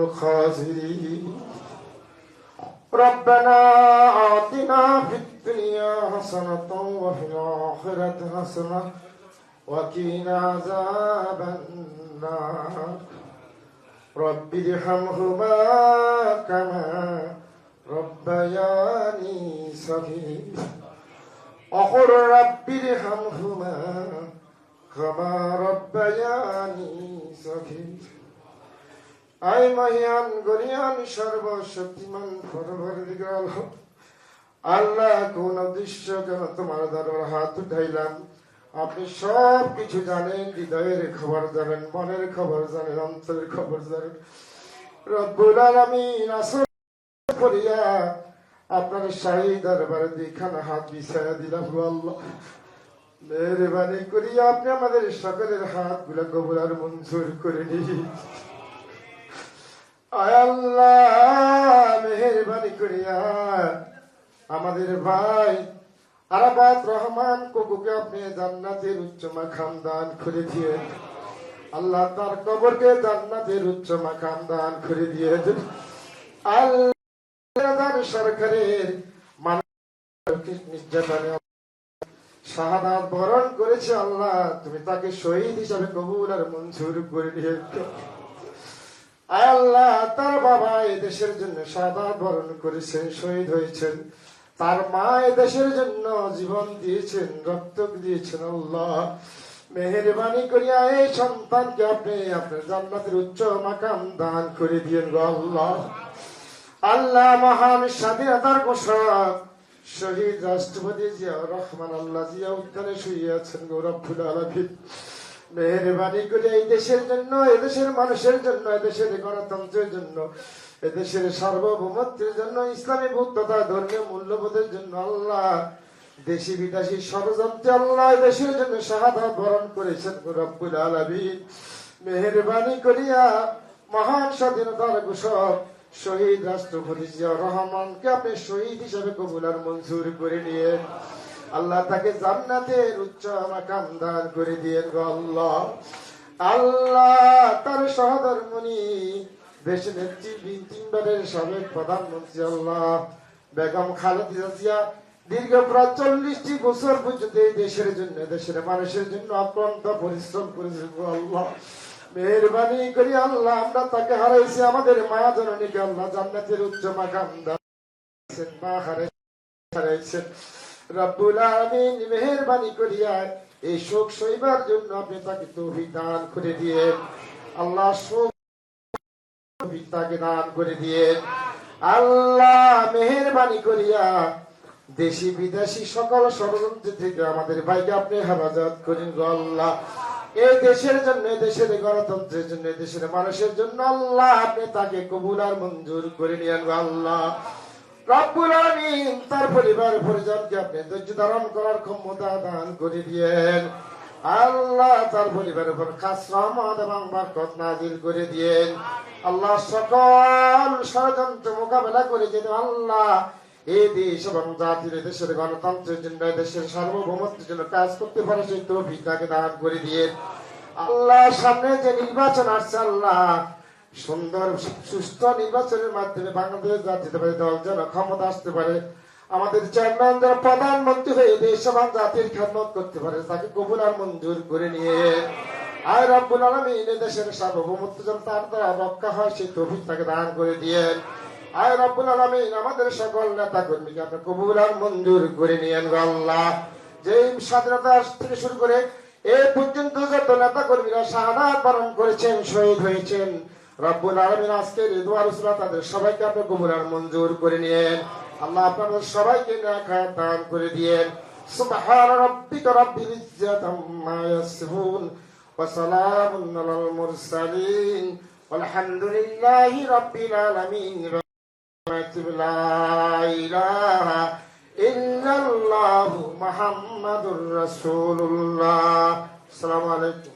الخاسرين ربنا آتنا في الدنيا حسنة وفي الآخرة حسنة وقنا عذاب النار رب ارحمهما كما ربياني صغيرا وقل رب ارحمهما كما ربياني صغيرا আয় মহিয়ান গরিয়ান সর্বশক্তিমান পরবর্তীকার আল্লাহ, কোন দৃশ্য যেন তোমার দরবার হাত উঠাইলাম। আপনি সব কিছু জানেন, হৃদয়ের খবর জানেন, মনের খবর জানেন, অন্তরের খবর জানেন। রব্বুল আলামিন আসর করিয়া আপনার শাহী দরবারে দুইখানা হাত বিছায়া দিলাম। আল্লাহ মেহরবানি করিয়া আপনি আমাদের সকলের হাত গুলা কবুল আর মঞ্জুর করে নিন। আল্লাহ মেহরবানি করিয়া আমাদের ভাই আরাফাত রহমান কুকুকে আপনি জান্নাতের উচ্চ মাকাম দান করে দিয়ে আল্লাহ তার কবরকে জান্নাতের উচ্চ মাকাম দান করে দিয়ে আল্লাহ সরকারের মানসিক নির্যাতনে শাহাদাত বরণ করেছে। আল্লাহ তুমি তাকে শহীদ হিসাবে কবুল আর মঞ্জুর করে নিয়ে আল্লাহ তার বাবা এদেশের জন্য শাহাদাত বরণ করেছেন, শহীদ হয়েছেন। তার মা এদেশের জন্য জীবন দিয়েছেন, রক্ত দিয়েছেন। আল্লাহ মেহেরবানি করিয়া এই সন্তানকে আপনি আপনার জান্নাতের উচ্চ মাকাম দান করে দিয়েন গো আল্লাহ। আল্লাহ মহান স্বাধীনতার ঘোষক শহীদ রাষ্ট্রপতি জিয়াউর রহমান আল্লাহ জিয়া উদ্যানে শুয়ে আছেন গো রব্বুল আলামিন। মেহরবানি করে এই দেশের জন্য, এদেশের মানুষের জন্য, এদেশের গণতন্ত্রের জন্য, এদেশের সার্বভৌমত্বের জন্য, ইসলামী বৌদ্ধতা ধর্মীয় মূল্যবোধের জন্য আল্লাহ দেশি বিদেশি ষড়যন্ত্রে আল্লাহ দেশের জন্য শাহাদাত বরণ করেছেন রব্বুল আলামিন। মেহরবানি করিয়া মহান স্বাধীনতার ঘোষক শহীদ রাষ্ট্রপতি জিয়াউর রহমানকে আপনি শহীদ হিসাবে কবুল আর মঞ্জুর করে নিয়েন। আল্লাহ তাকে জান্নাতের উচ্চ মাকাম দান করে দিয়েন গো আল্লাহ। আল্লাহ তার সহধর্মণি দেশ নেত্রী তিনবারের সাবেক প্রধানমন্ত্রী আল্লাহ বেগম খালেদা জিয়া দীর্ঘ প্রায় 40টি বছর পর্যন্ত এই দেশের জন্য, দেশের মানুষের জন্য অক্লান্ত পরিশ্রম করেছেন গো আল্লাহ। মেহরবানি করি আল্লাহ আমরা তাকে হারাইছি, আমাদের মা জননীকে আল্লাহ জান্নাতের উচ্চ মাকাম দান করেছেন, মা হারাইছেন। রব্বুল আলামিন মেহেরবানি করিয়া এই শোক সইবার জন্য আপনি তাকে তৌফিক দান করে দিয়েন। আল্লাহ শোক তাকে দান করে দিয়েন। আল্লাহ মেহেরবানি করিয়া দেশি বিদেশি সকল ষড়যন্ত্র থেকে আমাদের ভাইকে আপনি হেফাজত করেন গো আল্লাহ। এই দেশের জন্য, দেশের গণতন্ত্রের জন্য, দেশের মানুষের জন্য আল্লাহ আপনি তাকে কবুল আর মঞ্জুর করে নিয়েন গো আল্লাহ। রব্বুল আলামিন তার পরিবার পরিজনকে আপনি ধৈর্য ধারণ করার ক্ষমতা দান করে দিয়েন। আল্লাহ তার পরিবারের উপর খাস রহমত এবং বরকত নাজিল করে দিয়েন। আল্লাহ সকল ষড়যন্ত্র মোকাবেলা করে যেন আল্লাহ এই দেশ এবং জাতির, দেশের গণতন্ত্রের জন্য, দেশের সার্বভৌমত্বের জন্য কাজ করতে পারে সেই তৌফিক তাকে দান করে দিয়েন। আল্লাহ সামনে যে নির্বাচন আসছে আল্লাহ সুন্দর সুস্থ নির্বাচনের মাধ্যমে বাংলাদেশ জাতীয়তাবাদী দল যেন ক্ষমতা আসতে পারে, আমাদের চেয়ারম্যান যেন প্রধানমন্ত্রী হয়ে দেশ এবং জাতির খেদমত করতে পারে, তাকে কবুল আর মঞ্জুর করে নিয়ে আয় রব্বুল আলামিন দেশের সার্বভৌমত্ব যেন তার দ্বারা রক্ষা হয় সেই তৌফিক তাকে দান করে দিয়েন। আয় রব্বুল আলামিন আমাদের সকল নেতা কর্মীকে আপনি কবুল আর মঞ্জুর করে নিয়েন গো আল্লাহ। যে স্বাধীনতা থেকে শুরু করে এ পর্যন্ত যত নেতা কর্মীরা শাহাদাত বরণ করেছেন, শহীদ হয়েছেন, রব্বুল আলামিন আজকের এই দোয়া রসুলা তাদের সবাইকে আপনি কবুল আর মঞ্জুর করে নিয়েন। আল্লাহ আপনাদের সবাইকে নেক হায়াত দান করে দিয়েন। সুবহান রাব্বিকা রাব্বিল ইজ্জাতি আম্মা ইয়াসিফুন ওয়া সালামুন আলাল মুরসালিন ওয়ালহামদুলিল্লাহি রাব্বিল আলামিন। লা ইলাহা ইল্লাল্লাহু মুহাম্মাদুর রাসূলুল্লাহ। আসসালামু আলাইকুম।